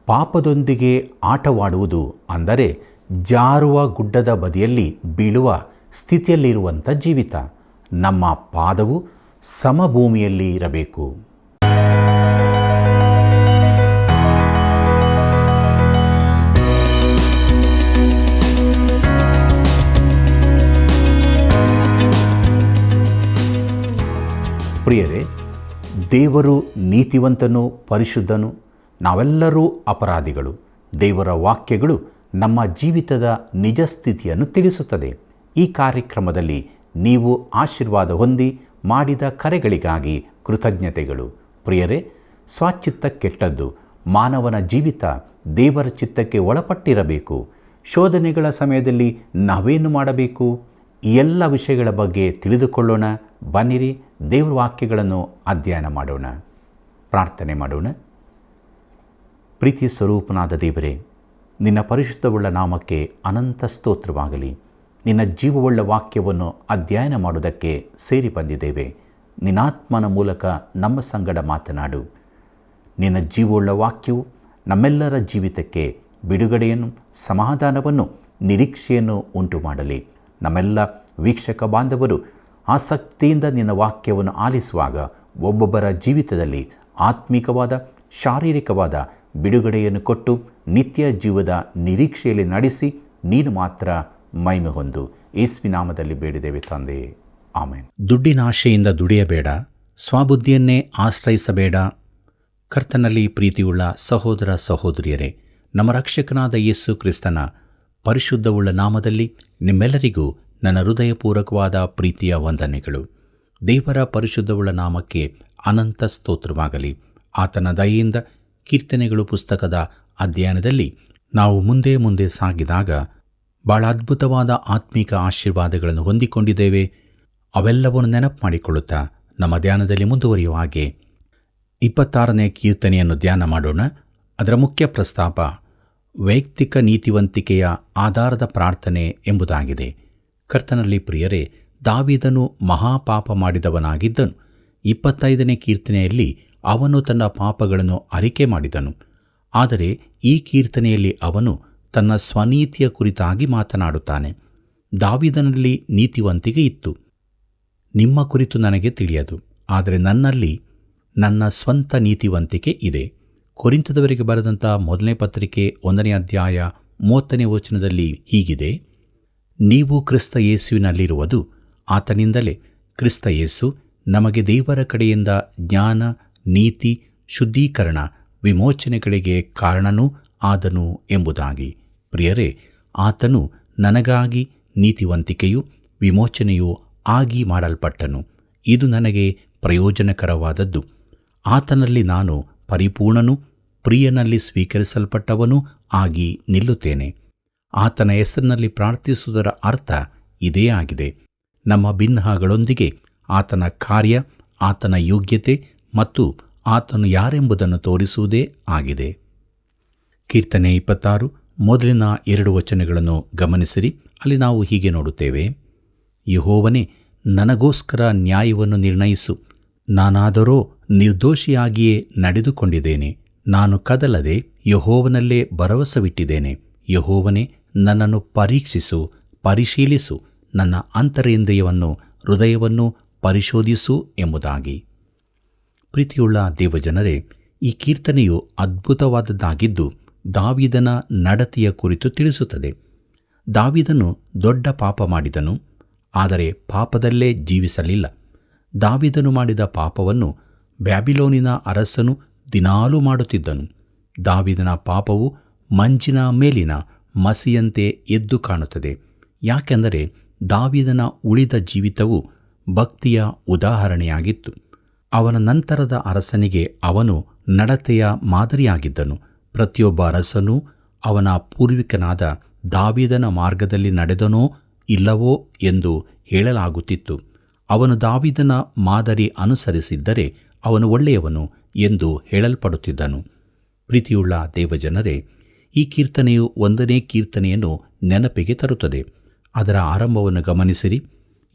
ಪಾಪದೊಂದಿಗೆ ಆಟವಾಡುವುದು ಅಂದರೆ ಜಾರುವ ಗುಡ್ಡದ ಬದಿಯಲ್ಲಿ ಬೀಳುವ ಸ್ಥಿತಿಯಲ್ಲಿರುವಂಥ ಜೀವಿತ. ನಮ್ಮ ಪಾದವು ಸಮಭೂಮಿಯಲ್ಲಿ ಇರಬೇಕು. ಪ್ರಿಯರೇ, ದೇವರು ನೀತಿವಂತನು, ಪರಿಶುದ್ಧನು, ನಾವೆಲ್ಲರೂ ಅಪರಾಧಿಗಳು. ದೇವರ ವಾಕ್ಯಗಳು ನಮ್ಮ ಜೀವಿತದ ನಿಜ ಸ್ಥಿತಿಯನ್ನು ತಿಳಿಸುತ್ತದೆ. ಈ ಕಾರ್ಯಕ್ರಮದಲ್ಲಿ ನೀವು ಆಶೀರ್ವಾದ ಹೊಂದಿ ಮಾಡಿದ ಕರೆಗಳಿಗಾಗಿ ಕೃತಜ್ಞತೆಗಳು. ಪ್ರಿಯರೇ, ಸ್ವಚಿತ್ತ ಕೆಟ್ಟದ್ದು. ಮಾನವನ ಜೀವಿತ ದೇವರ ಚಿತ್ತಕ್ಕೆ ಒಳಪಟ್ಟಿರಬೇಕು. ಶೋಧನೆಗಳ ಸಮಯದಲ್ಲಿ ನಾವೇನು ಮಾಡಬೇಕು? ಈ ಎಲ್ಲ ವಿಷಯಗಳ ಬಗ್ಗೆ ತಿಳಿದುಕೊಳ್ಳೋಣ. ಬನ್ನಿರಿ, ದೇವರ ವಾಕ್ಯಗಳನ್ನು ಅಧ್ಯಯನ ಮಾಡೋಣ. ಪ್ರಾರ್ಥನೆ ಮಾಡೋಣ. ಪ್ರೀತಿ ಸ್ವರೂಪನಾದ ದೇವರೇ, ನಿನ್ನ ಪರಿಶುದ್ಧವುಳ್ಳ ನಾಮಕ್ಕೆ ಅನಂತ ಸ್ತೋತ್ರವಾಗಲಿ. ನಿನ್ನ ಜೀವವುಳ್ಳ ವಾಕ್ಯವನ್ನು ಅಧ್ಯಯನ ಮಾಡುವುದಕ್ಕೆ ಸೇರಿ ಬಂದಿದ್ದೇವೆ. ನಿನ್ನಾತ್ಮನ ಮೂಲಕ ನಮ್ಮ ಸಂಗಡ ಮಾತನಾಡು. ನಿನ್ನ ಜೀವವುಳ್ಳ ವಾಕ್ಯವು ನಮ್ಮೆಲ್ಲರ ಜೀವಿತಕ್ಕೆ ಬಿಡುಗಡೆಯನ್ನು, ಸಮಾಧಾನವನ್ನು, ನಿರೀಕ್ಷೆಯನ್ನು ಉಂಟು ಮಾಡಲಿ. ನಮ್ಮೆಲ್ಲ ವೀಕ್ಷಕ ಬಾಂಧವರು ಆಸಕ್ತಿಯಿಂದ ನಿನ್ನ ವಾಕ್ಯವನ್ನು ಆಲಿಸುವಾಗ ಒಬ್ಬೊಬ್ಬರ ಜೀವಿತದಲ್ಲಿ ಆತ್ಮಿಕವಾದ, ಶಾರೀರಿಕವಾದ ಬಿಡುಗಡೆಯನ್ನು ಕೊಟ್ಟು ನಿತ್ಯ ಜೀವದ ನಿರೀಕ್ಷೆಯಲ್ಲಿ ನಡೆಸಿ ನೀನು ಮಾತ್ರ ಮಹಿಮೆ ಹೊಂದು. ಯೇಸುವಿನ ನಾಮದಲ್ಲಿ ಬೇಡಿದ್ದೇವೆ ತಂದೆ, ಆಮೆನ್. ದುಡ್ಡಿನ ಆಶೆಯಿಂದ ದುಡಿಯಬೇಡ, ಸ್ವಬುದ್ಧಿಯನ್ನೇ ಆಶ್ರಯಿಸಬೇಡ. ಕರ್ತನಲ್ಲಿ ಪ್ರೀತಿಯುಳ್ಳ ಸಹೋದರ ಸಹೋದರಿಯರೇ, ನಮ್ಮ ರಕ್ಷಕನಾದ ಯೇಸು ಕ್ರಿಸ್ತನ ಪರಿಶುದ್ಧವುಳ್ಳ ನಾಮದಲ್ಲಿ ನಿಮ್ಮೆಲ್ಲರಿಗೂ ನನ್ನ ಹೃದಯಪೂರ್ವಕವಾದ ಪ್ರೀತಿಯ ವಂದನೆಗಳು. ದೇವರ ಪರಿಶುದ್ಧವುಳ್ಳ ನಾಮಕ್ಕೆ ಅನಂತ ಸ್ತೋತ್ರವಾಗಲಿ. ಆತನ ದಯೆಯಿಂದ ಕೀರ್ತನೆಗಳು ಪುಸ್ತಕದ ಅಧ್ಯಯನದಲ್ಲಿ ನಾವು ಮುಂದೆ ಸಾಗಿದಾಗ ಬಹಳ ಅದ್ಭುತವಾದ ಆತ್ಮಿಕ ಆಶೀರ್ವಾದಗಳನ್ನು ಹೊಂದಿಕೊಂಡಿದ್ದೇವೆ. ಅವೆಲ್ಲವನ್ನು ನೆನಪು ಮಾಡಿಕೊಳ್ಳುತ್ತಾ ನಮ್ಮ ಧ್ಯಾನದಲ್ಲಿ ಮುಂದುವರಿಯುವ ಹಾಗೆ 26ನೇ ಕೀರ್ತನೆಯನ್ನು ಧ್ಯಾನ ಮಾಡೋಣ. ಅದರ ಮುಖ್ಯ ಪ್ರಸ್ತಾಪ ವೈಯಕ್ತಿಕ ನೀತಿವಂತಿಕೆಯ ಆಧಾರದ ಪ್ರಾರ್ಥನೆ ಎಂಬುದಾಗಿದೆ. ಕರ್ತನಲ್ಲಿ ಪ್ರಿಯರೇ, ದಾವೀದನು ಮಹಾಪಾಪ ಮಾಡಿದವನಾಗಿದ್ದನು. 25ನೇ ಕೀರ್ತನೆಯಲ್ಲಿ ಅವನು ತನ್ನ ಪಾಪಗಳನ್ನು ಅರಿಕೆ ಮಾಡಿದನು. ಆದರೆ ಈ ಕೀರ್ತನೆಯಲ್ಲಿ ಅವನು ತನ್ನ ಸ್ವನೀತಿಯ ಕುರಿತಾಗಿ ಮಾತನಾಡುತ್ತಾನೆ. ದಾವೀದನಲ್ಲಿ ನೀತಿವಂತಿಕೆ ಇತ್ತು. ನಿಮ್ಮ ಕುರಿತು ನನಗೆ ತಿಳಿಯದು, ಆದರೆ ನನ್ನಲ್ಲಿ ನನ್ನ ಸ್ವಂತ ನೀತಿವಂತಿಕೆ ಇದೆ. ಕೊರಿಂಥದವರಿಗೆ ಬರೆದಂಥ ಮೊದಲನೇ ಪತ್ರಿಕೆ 1ನೇ ಅಧ್ಯಾಯ 30ನೇ ವಚನದಲ್ಲಿ ಹೀಗಿದೆ: ನೀವು ಕ್ರಿಸ್ತ ಯೇಸುವಿನಲ್ಲಿರುವುದು ಆತನಿಂದಲೇ. ಕ್ರಿಸ್ತ ಯೇಸು ನಮಗೆ ದೇವರ ಕಡೆಯಿಂದ ಜ್ಞಾನ, ನೀತಿ, ಶುದ್ಧೀಕರಣ, ವಿಮೋಚನೆಗಳಿಗೆ ಕಾರಣನೂ ಆದನು ಎಂಬುದಾಗಿ. ಪ್ರಿಯರೇ, ಆತನು ನನಗಾಗಿ ನೀತಿವಂತಿಕೆಯೂ ವಿಮೋಚನೆಯೂ ಆಗಿ ಮಾಡಲ್ಪಟ್ಟನು. ಇದು ನನಗೆ ಪ್ರಯೋಜನಕರವಾದದ್ದು. ಆತನಲ್ಲಿ ನಾನು ಪರಿಪೂರ್ಣನೂ ಪ್ರಿಯನಲ್ಲಿ ಸ್ವೀಕರಿಸಲ್ಪಟ್ಟವನೂ ಆಗಿ ನಿಲ್ಲುತ್ತೇನೆ. ಆತನ ಹೆಸರಿನಲ್ಲಿ ಪ್ರಾರ್ಥಿಸುವುದರ ಅರ್ಥ ಇದೇ ಆಗಿದೆ. ನಮ್ಮ ಭಿನ್ನಗಳೊಂದಿಗೆ ಆತನ ಕಾರ್ಯ, ಆತನ ಯೋಗ್ಯತೆ ಮತ್ತು ಆತನು ಯಾರೆಂಬುದನ್ನು ತೋರಿಸುವುದೇ ಆಗಿದೆ. ಕೀರ್ತನೆ 26 ಮೊದಲಿನ 2 ವಚನಗಳನ್ನು ಗಮನಿಸಿರಿ. ಅಲ್ಲಿ ನಾವು ಹೀಗೆ ನೋಡುತ್ತೇವೆ: ಯೆಹೋವನೇ, ನನಗೋಸ್ಕರ ನ್ಯಾಯವನ್ನು ನಿರ್ಣಯಿಸು. ನಾನಾದರೋ ನಿರ್ದೋಷಿಯಾಗಿಯೇ ನಡೆದುಕೊಂಡಿದ್ದೇನೆ. ನಾನು ಕದಲದೆ ಯೆಹೋವನಲ್ಲೇ ಭರವಸವಿಟ್ಟಿದ್ದೇನೆ. ಯೆಹೋವನೇ, ನನ್ನನ್ನು ಪರೀಕ್ಷಿಸು, ಪರಿಶೀಲಿಸು, ನನ್ನ ಅಂತರೇಂದ್ರಿಯವನ್ನು, ಹೃದಯವನ್ನು ಪರಿಶೋಧಿಸು ಎಂಬುದಾಗಿ. ಪ್ರೀತಿಯುಳ್ಳ ದೇವಜನರೇ, ಈ ಕೀರ್ತನೆಯು ಅದ್ಭುತವಾದದ್ದಾಗಿದ್ದು ದಾವೀದನ ನಡತೆಯ ಕುರಿತು ತಿಳಿಸುತ್ತದೆ. ದಾವೀದನು ದೊಡ್ಡ ಪಾಪ ಮಾಡಿದನು, ಆದರೆ ಪಾಪದಲ್ಲೇ ಜೀವಿಸಲಿಲ್ಲ. ದಾವೀದನು ಮಾಡಿದ ಪಾಪವನ್ನು ಬ್ಯಾಬಿಲೋನಿನ ಅರಸನು ದಿನಾಲೂ ಮಾಡುತ್ತಿದ್ದನು. ದಾವೀದನ ಪಾಪವು ಮಂಜಿನ ಮೇಲಿನ ಮಸಿಯಂತೆ ಎದ್ದು ಕಾಣುತ್ತದೆ. ಯಾಕೆಂದರೆ ದಾವೀದನ ಉಳಿದ ಜೀವಿತವು ಭಕ್ತಿಯ ಉದಾಹರಣೆಯಾಗಿತ್ತು. ಅವನ ನಂತರದ ಅರಸನಿಗೆ ಅವನು ನಡತೆಯ ಮಾದರಿಯಾಗಿದ್ದನು. ಪ್ರತಿಯೊಬ್ಬ ಅರಸನೂ ಅವನ ಪೂರ್ವಿಕನಾದ ದಾವೀದನ ಮಾರ್ಗದಲ್ಲಿ ನಡೆದನೋ ಇಲ್ಲವೋ ಎಂದು ಹೇಳಲಾಗುತ್ತಿತ್ತು. ಅವನು ದಾವೀದನ ಮಾದರಿ ಅನುಸರಿಸಿದ್ದರೆ ಅವನು ಒಳ್ಳೆಯವನು ಎಂದು ಹೇಳಲ್ಪಡುತ್ತಿದ್ದನು. ಪ್ರೀತಿಯುಳ್ಳ ದೇವಜನರೇ, ಈ ಕೀರ್ತನೆಯು 1ನೇ ಕೀರ್ತನೆಯನ್ನು ನೆನಪಿಗೆ ತರುತ್ತದೆ. ಅದರ ಆರಂಭವನ್ನು ಗಮನಿಸಿರಿ: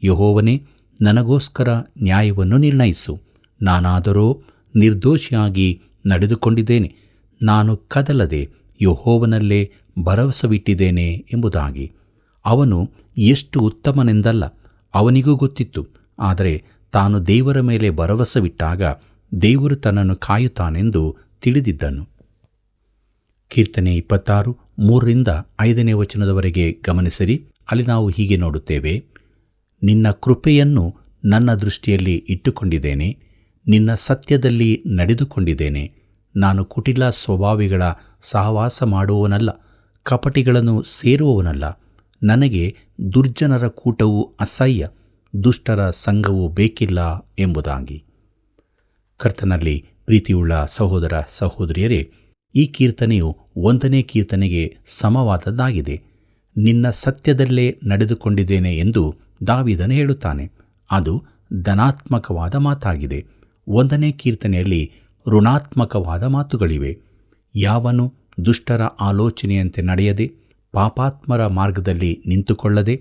ಯೆಹೋವನೇ, ನನಗೋಸ್ಕರ ನ್ಯಾಯವನ್ನು ನಿರ್ಣಯಿಸು. ನಾನಾದರೋ ನಿರ್ದೋಷಿಯಾಗಿ ನಡೆದುಕೊಂಡಿದ್ದೇನೆ. ನಾನು ಕದಲದೆ ಯೆಹೋವನಲ್ಲೇ ಭರವಸವಿಟ್ಟಿದ್ದೇನೆ ಎಂಬುದಾಗಿ. ಅವನು ಎಷ್ಟು ಉತ್ತಮನೆಂದಲ್ಲ, ಅವನಿಗೂ ಗೊತ್ತಿತ್ತು. ಆದರೆ ತಾನು ದೇವರ ಮೇಲೆ ಭರವಸವಿಟ್ಟಾಗ ದೇವರು ತನ್ನನ್ನು ಕಾಯುತ್ತಾನೆಂದು ತಿಳಿದಿದ್ದನು. ಕೀರ್ತನೆ 26 3-5 ವಚನದವರೆಗೆ ಗಮನಿಸಿರಿ. ಅಲ್ಲಿ ನಾವು ಹೀಗೆ ನೋಡುತ್ತೇವೆ: ನಿನ್ನ ಕೃಪೆಯನ್ನು ನನ್ನ ದೃಷ್ಟಿಯಲ್ಲಿ ಇಟ್ಟುಕೊಂಡಿದ್ದೇನೆ, ನಿನ್ನ ಸತ್ಯದಲ್ಲಿ ನಡೆದುಕೊಂಡಿದ್ದೇನೆ. ನಾನು ಕುಟಿಲ ಸ್ವಭಾವಿಗಳ ಸಹವಾಸ ಮಾಡುವವನಲ್ಲ, ಕಪಟಿಗಳನ್ನು ಸೇರುವವನಲ್ಲ. ನನಗೆ ದುರ್ಜನರ ಕೂಟವು ಅಸಹ್ಯ, ದುಷ್ಟರ ಸಂಘವು ಬೇಕಿಲ್ಲ ಎಂಬುದಾಗಿ. ಕರ್ತನಲ್ಲಿ ಪ್ರೀತಿಯುಳ್ಳ ಸಹೋದರ ಸಹೋದರಿಯರೇ, ಈ ಕೀರ್ತನೆಯು 1ನೇ ಕೀರ್ತನೆಗೆ ಸಮವಾದದ್ದಾಗಿದೆ. ನಿನ್ನ ಸತ್ಯದಲ್ಲೇ ನಡೆದುಕೊಂಡಿದ್ದೇನೆ ಎಂದು ದಾವೀದನು ಹೇಳುತ್ತಾನೆ. ಅದು ಧನಾತ್ಮಕವಾದ ಮಾತಾಗಿದೆ. 1ನೇ ಕೀರ್ತನೆಯಲ್ಲಿ ಋಣಾತ್ಮಕವಾದ ಮಾತುಗಳಿವೆ. ಯಾವನು ದುಷ್ಟರ ಆಲೋಚನೆಯಂತೆ ನಡೆಯದೆ, ಪಾಪಾತ್ಮರ ಮಾರ್ಗದಲ್ಲಿ ನಿಂತುಕೊಳ್ಳದೆ,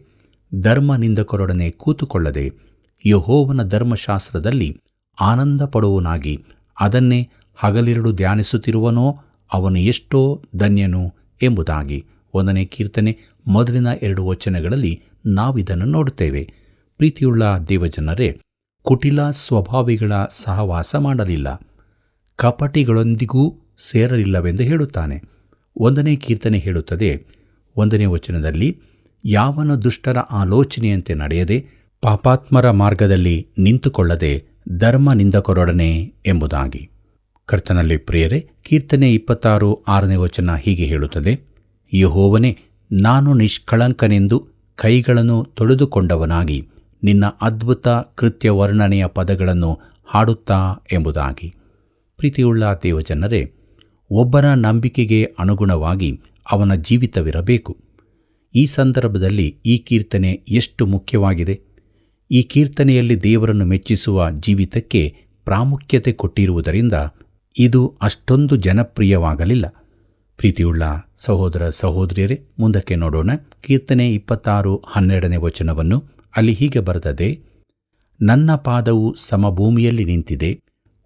ಧರ್ಮ ನಿಂದಕರೊಡನೆ ಕೂತುಕೊಳ್ಳದೆ, ಯೆಹೋವನ ಧರ್ಮಶಾಸ್ತ್ರದಲ್ಲಿ ಆನಂದ ಪಡುವನಾಗಿ ಅದನ್ನೇ ಹಗಲಿರುಳು ಧ್ಯಾನಿಸುತ್ತಿರುವನೋ ಅವನು ಎಷ್ಟೋ ಧನ್ಯನು ಎಂಬುದಾಗಿ 1ನೇ ಕೀರ್ತನೆ ಮೊದಲಿನ 2 ವಚನಗಳಲ್ಲಿ ನಾವಿದನ್ನು ನೋಡುತ್ತೇವೆ. ಪ್ರೀತಿಯುಳ್ಳ ದೇವಜನರೇ, ಕುಟಿಲ ಸ್ವಭಾವಿಗಳ ಸಹವಾಸ ಮಾಡಲಿಲ್ಲ, ಕಪಟಿಗಳೊಂದಿಗೂ ಸೇರಲಿಲ್ಲವೆಂದು ಹೇಳುತ್ತಾನೆ. 1ನೇ ಕೀರ್ತನೆ ಹೇಳುತ್ತದೆ 1ನೇ ವಚನದಲ್ಲಿ, ಯಾವನ ದುಷ್ಟರ ಆಲೋಚನೆಯಂತೆ ನಡೆಯದೆ, ಪಾಪಾತ್ಮರ ಮಾರ್ಗದಲ್ಲಿ ನಿಂತುಕೊಳ್ಳದೆ, ಧರ್ಮ ನಿಂದಕರೊಡನೆ ಎಂಬುದಾಗಿ. ಕರ್ತನಲ್ಲಿ ಪ್ರಿಯರೇ, ಕೀರ್ತನೆ 26 6ನೇ ವಚನ ಹೀಗೆ ಹೇಳುತ್ತದೆ: ಯೆಹೋವನೇ, ನಾನು ನಿಷ್ಕಳಂಕನೆಂದು ಕೈಗಳನ್ನು ತೊಳೆದುಕೊಂಡವನಾಗಿ ನಿನ್ನ ಅದ್ಭುತ ಕೃತ್ಯ ವರ್ಣನೆಯ ಪದಗಳನ್ನು ಹಾಡುತ್ತಾ ಎಂಬುದಾಗಿ. ಪ್ರೀತಿಯುಳ್ಳ ದೇವಜನರೇ, ಒಬ್ಬನ ನಂಬಿಕೆಗೆ ಅನುಗುಣವಾಗಿ ಅವನ ಜೀವಿತವಿರಬೇಕು. ಈ ಸಂದರ್ಭದಲ್ಲಿ ಈ ಕೀರ್ತನೆ ಎಷ್ಟು ಮುಖ್ಯವಾಗಿದೆ! ಈ ಕೀರ್ತನೆಯಲ್ಲಿ ದೇವರನ್ನು ಮೆಚ್ಚಿಸುವ ಜೀವಿತಕ್ಕೆ ಪ್ರಾಮುಖ್ಯತೆ ಕೊಟ್ಟಿರುವುದರಿಂದ ಇದು ಅಷ್ಟೊಂದು ಜನಪ್ರಿಯವಾಗಲಿಲ್ಲ. ಪ್ರೀತಿಯುಳ್ಳ ಸಹೋದರ ಸಹೋದರಿಯರೇ, ಮುಂದಕ್ಕೆ ನೋಡೋಣ. ಕೀರ್ತನೆ 26 12ನೇ ವಚನವನ್ನು. ಅಲ್ಲಿ ಹೀಗೆ ಬರೆದದೆ: ನನ್ನ ಪಾದವು ಸಮಭೂಮಿಯಲ್ಲಿ ನಿಂತಿದೆ,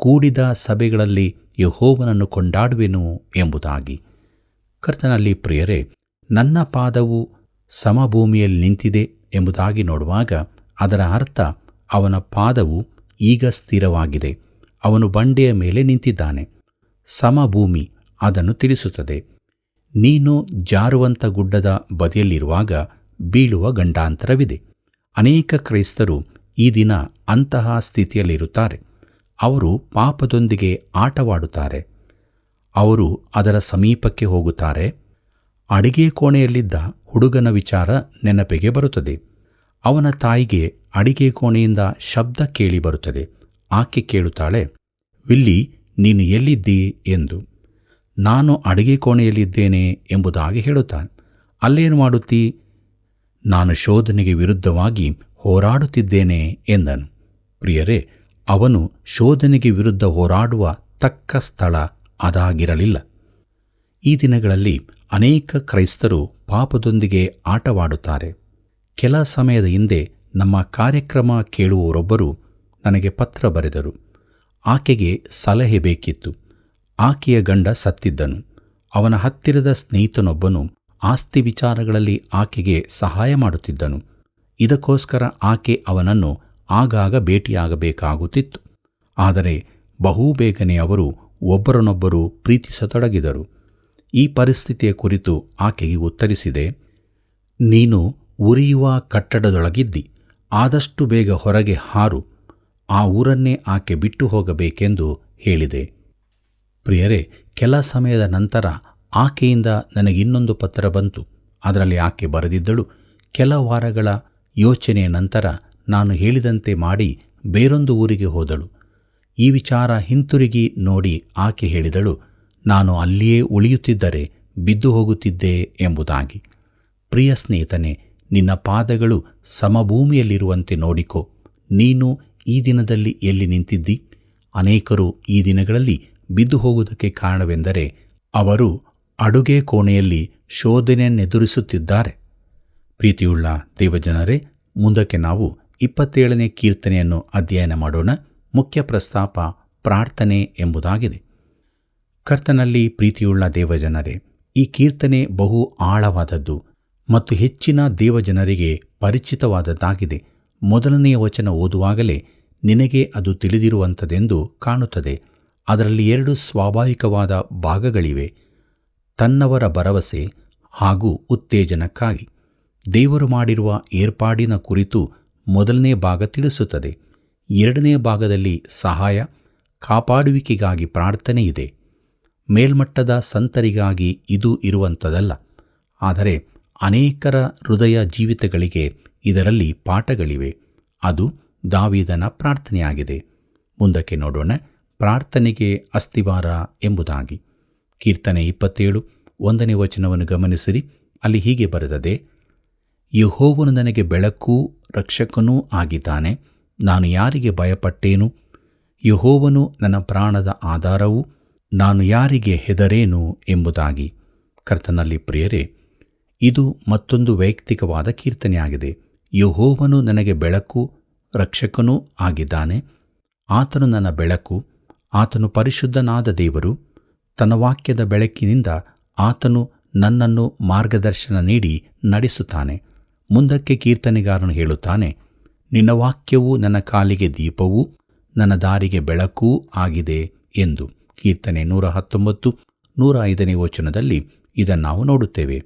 ಕೂಡಿದ ಸಭೆಗಳಲ್ಲಿ ಯೆಹೋವನನ್ನು ಕೊಂಡಾಡುವೆನು ಎಂಬುದಾಗಿ. ಕರ್ತನಲ್ಲಿ ಪ್ರಿಯರೇ, ನನ್ನ ಪಾದವು ಸಮಭೂಮಿಯಲ್ಲಿ ನಿಂತಿದೆ ಎಂಬುದಾಗಿ ನೋಡುವಾಗ ಅದರ ಅರ್ಥ ಅವನ ಪಾದವು ಈಗ ಸ್ಥಿರವಾಗಿದೆ, ಅವನು ಬಂಡೆಯ ಮೇಲೆ ನಿಂತಿದ್ದಾನೆ. ಸಮಭೂಮಿ ಅದನ್ನು ತಿಳಿಸುತ್ತದೆ. ನೀನು ಜಾರುವಂಥ ಗುಡ್ಡದ ಬದಿಯಲ್ಲಿರುವಾಗ ಬೀಳುವ ಗಂಡಾಂತರವಿದೆ. ಅನೇಕ ಕ್ರೈಸ್ತರು ಈ ದಿನ ಅಂತಹ ಸ್ಥಿತಿಯಲ್ಲಿರುತ್ತಾರೆ. ಅವರು ಪಾಪದೊಂದಿಗೆ ಆಟವಾಡುತ್ತಾರೆ. ಅವರು ಅದರ ಸಮೀಪಕ್ಕೆ ಹೋಗುತ್ತಾರೆ. ಅಡಿಗೆ ಕೋಣೆಯಲ್ಲಿದ್ದ ಹುಡುಗನ ವಿಚಾರ ನೆನಪಿಗೆ ಬರುತ್ತದೆ. ಅವನ ತಾಯಿಗೆ ಅಡಿಗೆ ಕೋಣೆಯಿಂದ ಶಬ್ದ ಕೇಳಿ ಬರುತ್ತದೆ. ಆಕೆ ಕೇಳುತ್ತಾಳೆ, ವಿಲ್ಲಿ, ನೀನು ಎಲ್ಲಿದ್ದೀ ಎಂದು. ನಾನು ಅಡಿಗೆ ಕೋಣೆಯಲ್ಲಿದ್ದೇನೆ ಎಂಬುದಾಗಿ ಹೇಳುತ್ತಾನೆ. ಅಲ್ಲೇನು ಮಾಡುತ್ತೀ? ನಾನು ಶೋಧನೆಗೆ ವಿರುದ್ಧವಾಗಿ ಹೋರಾಡುತ್ತಿದ್ದೇನೆ ಎಂದನು. ಪ್ರಿಯರೇ, ಅವನು ಶೋಧನೆಗೆ ವಿರುದ್ಧ ಹೋರಾಡುವ ತಕ್ಕ ಸ್ಥಳ ಅದಾಗಿರಲಿಲ್ಲ. ಈ ದಿನಗಳಲ್ಲಿ ಅನೇಕ ಕ್ರೈಸ್ತರು ಪಾಪದೊಂದಿಗೆ ಆಟವಾಡುತ್ತಾರೆ. ಕೆಲ ಸಮಯದ ಹಿಂದೆ ನಮ್ಮ ಕಾರ್ಯಕ್ರಮ ಕೇಳುವವರೊಬ್ಬರು ನನಗೆ ಪತ್ರ ಬರೆದರು. ಆಕೆಗೆ ಸಲಹೆ ಬೇಕಿತ್ತು. ಆಕೆಯ ಗಂಡ ಸತ್ತಿದ್ದನು. ಅವನ ಹತ್ತಿರದ ಸ್ನೇಹಿತನೊಬ್ಬನು ಆಸ್ತಿ ವಿಚಾರಗಳಲ್ಲಿ ಆಕೆಗೆ ಸಹಾಯ ಮಾಡುತ್ತಿದ್ದನು. ಇದಕ್ಕೋಸ್ಕರ ಆಕೆ ಅವನನ್ನು ಆಗಾಗ ಭೇಟಿಯಾಗಬೇಕಾಗುತ್ತಿತ್ತು. ಆದರೆ ಬಹುಬೇಗನೆ ಅವರು ಒಬ್ಬರನ್ನೊಬ್ಬರು ಪ್ರೀತಿಸತೊಡಗಿದರು. ಈ ಪರಿಸ್ಥಿತಿಯ ಕುರಿತು ಆಕೆಗೆ ಉತ್ತರಿಸಿದೆ: ನೀನು ಉರಿಯುವ ಕಟ್ಟಡದೊಳಗಿದ್ದಿ, ಆದಷ್ಟು ಬೇಗ ಹೊರಗೆ ಹಾರು. ಆ ಊರನ್ನೇ ಆಕೆ ಬಿಟ್ಟು ಹೋಗಬೇಕೆಂದು ಹೇಳಿದೆ. ಪ್ರಿಯರೇ, ಕೆಲ ಸಮಯದ ನಂತರ ಆಕೆಯಿಂದ ನನಗಿನ್ನೊಂದು ಪತ್ರ ಬಂತು. ಅದರಲ್ಲಿ ಆಕೆ ಬರೆದಿದ್ದಳು: ಕೆಲ ವಾರಗಳ ಯೋಚನೆಯ ನಂತರ ನಾನು ಹೇಳಿದಂತೆ ಮಾಡಿ ಬೇರೊಂದು ಊರಿಗೆ ಹೋದಳು. ಈ ವಿಚಾರ ಹಿಂತಿರುಗಿ ನೋಡಿ ಆಕೆ ಹೇಳಿದಳು, ನಾನು ಅಲ್ಲಿಯೇ ಉಳಿಯುತ್ತಿದ್ದರೆ ಬಿದ್ದು ಹೋಗುತ್ತಿದ್ದೆ ಎಂಬುದಾಗಿ. ಪ್ರಿಯ ಸ್ನೇಹಿತನೇ, ನಿನ್ನ ಪಾದಗಳು ಸಮಭೂಮಿಯಲ್ಲಿರುವಂತೆ ನೋಡಿಕೊ. ನೀನು ಈ ದಿನದಲ್ಲಿ ಎಲ್ಲಿ ನಿಂತಿದ್ದಿ? ಅನೇಕರು ಈ ದಿನಗಳಲ್ಲಿ ಬಿದ್ದು ಹೋಗುವುದಕ್ಕೆ ಕಾರಣವೆಂದರೆ ಅವರು ಅಡುಗೆ ಕೋಣೆಯಲ್ಲಿ ಶೋಧನೆಯನ್ನೆದುರಿಸುತ್ತಿದ್ದಾರೆ. ಪ್ರೀತಿಯುಳ್ಳ ದೇವಜನರೇ, ಮುಂದಕ್ಕೆ ನಾವು 27ನೇ ಕೀರ್ತನೆಯನ್ನು ಅಧ್ಯಯನ ಮಾಡೋಣ. ಮುಖ್ಯ ಪ್ರಸ್ತಾಪ ಪ್ರಾರ್ಥನೆ ಎಂಬುದಾಗಿದೆ. ಕರ್ತನಲ್ಲಿ ಪ್ರೀತಿಯುಳ್ಳ ದೇವಜನರೇ, ಈ ಕೀರ್ತನೆ ಬಹು ಆಳವಾದದ್ದು ಮತ್ತು ಹೆಚ್ಚಿನ ದೇವಜನರಿಗೆ ಪರಿಚಿತವಾದದ್ದಾಗಿದೆ. ಮೊದಲನೆಯ ವಚನ ಓದುವಾಗಲೇ ನಿನಗೆ ಅದು ತಿಳಿದಿರುವಂಥದ್ದೆಂದು ಕಾಣುತ್ತದೆ. ಅದರಲ್ಲಿ 2 ಸ್ವಾಭಾವಿಕವಾದ ಭಾಗಗಳಿವೆ: ತನ್ನವರ ಭರವಸೆ ಹಾಗೂ ಉತ್ತೇಜನಕ್ಕಾಗಿ. ದೇವರು ಮಾಡಿರುವ ಏರ್ಪಾಡಿನ ಕುರಿತು ಮೊದಲನೇ ಭಾಗ ತಿಳಿಸುತ್ತದೆ. ಎರಡನೇ ಭಾಗದಲ್ಲಿ ಸಹಾಯ, ಕಾಪಾಡುವಿಕೆಗಾಗಿ ಪ್ರಾರ್ಥನೆ ಇದೆ. ಮೇಲ್ಮಟ್ಟದ ಸಂತರಿಗಾಗಿ ಇದು ಇರುವಂಥದ್ದಲ್ಲ, ಆದರೆ ಅನೇಕರ ಹೃದಯ ಜೀವಿತಗಳಿಗೆ ಇದರಲ್ಲಿ ಪಾಠಗಳಿವೆ. ಅದು ದಾವೀದನ ಪ್ರಾರ್ಥನೆಯಾಗಿದೆ. ಮುಂದಕ್ಕೆ ನೋಡೋಣ. ಪ್ರಾರ್ಥನೆಗೆ ಅಸ್ತಿವಾರ ಎಂಬುದಾಗಿ. ಕೀರ್ತನೆ 27 1ನೇ ವಚನವನ್ನು ಗಮನಿಸಿರಿ. ಅಲ್ಲಿ ಹೀಗೆ ಬರೆದದೆ: ಯೆಹೋವನು ನನಗೆ ಬೆಳಕೂ ರಕ್ಷಕನೂ ಆಗಿದ್ದಾನೆ, ನಾನು ಯಾರಿಗೆ ಭಯಪಟ್ಟೇನು? ಯೆಹೋವನು ನನ್ನ ಪ್ರಾಣದ ಆಧಾರವು, ನಾನು ಯಾರಿಗೆ ಹೆದರೇನು ಎಂಬುದಾಗಿ. ಕರ್ತನಲ್ಲಿ ಪ್ರಿಯರೇ, ಇದು ಮತ್ತೊಂದು ವೈಯಕ್ತಿಕವಾದ ಕೀರ್ತನೆಯಾಗಿದೆ. ಯೆಹೋವನು ನನಗೆ ಬೆಳಕು ರಕ್ಷಕನೂ ಆಗಿದ್ದಾನೆ. ಆತನು ನನ್ನ ಬೆಳಕು, ಆತನು ಪರಿಶುದ್ಧನಾದ ದೇವರು. ತನ್ನ ವಾಕ್ಯದ ಬೆಳಕಿನಿಂದ ಆತನು ನನ್ನನ್ನು ಮಾರ್ಗದರ್ಶನ ನೀಡಿ ನಡೆಸುತ್ತಾನೆ. ಮುಂದಕ್ಕೆ ಕೀರ್ತನೆಗಾರನು ಹೇಳುತ್ತಾನೆ: ನಿನ್ನ ವಾಕ್ಯವು ನನ್ನ ಕಾಲಿಗೆ ದೀಪವೂ ನನ್ನ ದಾರಿಗೆ ಬೆಳಕೂ ಆಗಿದೆ ಎಂದು. ಕೀರ್ತನೆ 119 105ನೇ ವಚನದಲ್ಲಿ ಇದನ್ನು ನಾವು ನೋಡುತ್ತೇವೆ.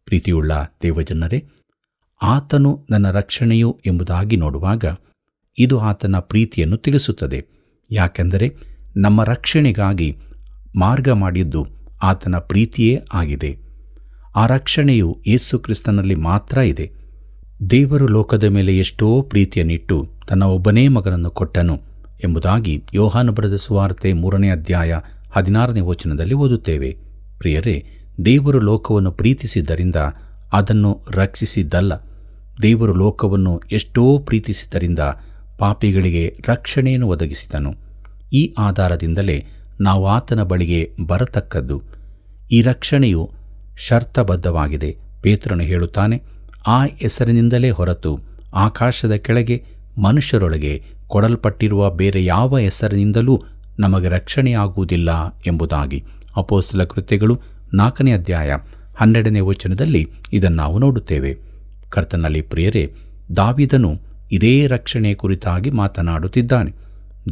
ಪ್ರೀತಿಯುಳ್ಳ ದೇವಜನರೇ, ಆತನು ನನ್ನ ರಕ್ಷಣೆಯು ಎಂಬುದಾಗಿ ನೋಡುವಾಗ ಇದು ಆತನ ಪ್ರೀತಿಯನ್ನು ತಿಳಿಸುತ್ತದೆ. ಯಾಕೆಂದರೆ ನಮ್ಮ ರಕ್ಷಣೆಗಾಗಿ ಮಾರ್ಗ ಮಾಡಿದ್ದು ಆತನ ಪ್ರೀತಿಯೇ ಆಗಿದೆ. ಆ ರಕ್ಷಣೆಯು ಯೇಸು ಕ್ರಿಸ್ತನಲ್ಲಿ ಮಾತ್ರ ಇದೆ. ದೇವರು ಲೋಕದ ಮೇಲೆ ಎಷ್ಟೋ ಪ್ರೀತಿಯನ್ನಿಟ್ಟು ತನ್ನ ಒಬ್ಬನೇ ಮಗನನ್ನು ಕೊಟ್ಟನು ಎಂಬುದಾಗಿ ಯೋಹಾನ ಬರೆದ ಸುವಾರ್ತೆ 3ನೇ ಅಧ್ಯಾಯ 16ನೇ ವಚನದಲ್ಲಿ ಓದುತ್ತೇವೆ. ಪ್ರಿಯರೇ, ದೇವರು ಲೋಕವನ್ನು ಪ್ರೀತಿಸಿದ್ದರಿಂದ ಅದನ್ನು ರಕ್ಷಿಸಿದ್ದಲ್ಲ, ದೇವರು ಲೋಕವನ್ನು ಎಷ್ಟೋ ಪ್ರೀತಿಸಿದ್ದರಿಂದ ಪಾಪಿಗಳಿಗೆ ರಕ್ಷಣೆಯನ್ನು ಒದಗಿಸಿದನು. ಈ ಆಧಾರದಿಂದಲೇ ನಾವು ಆತನ ಬಳಿಗೆ ಬರತಕ್ಕದ್ದು. ಈ ರಕ್ಷಣೆಯು ಷರತ್ತುಬದ್ಧವಾಗಿದೆ. ಪೇತ್ರನು ಹೇಳುತ್ತಾನೆ, ಆ ಹೆಸರಿನಿಂದಲೇ ಹೊರತು ಆಕಾಶದ ಕೆಳಗೆ ಮನುಷ್ಯರೊಳಗೆ ಕೊಡಲ್ಪಟ್ಟಿರುವ ಬೇರೆ ಯಾವ ಹೆಸರಿನಿಂದಲೂ ನಮಗೆ ರಕ್ಷಣೆಯಾಗುವುದಿಲ್ಲ ಎಂಬುದಾಗಿ. ಅಪೊಸ್ತಲ ಕೃತ್ಯಗಳು 4ನೇ ಅಧ್ಯಾಯ 12ನೇ ವಚನದಲ್ಲಿ ಇದನ್ನು ನಾವು ನೋಡುತ್ತೇವೆ. ಕರ್ತನಲ್ಲಿ ಪ್ರಿಯರೇ, ದಾವೀದನು ಇದೇ ರಕ್ಷಣೆಯ ಕುರಿತಾಗಿ ಮಾತನಾಡುತ್ತಿದ್ದಾನೆ.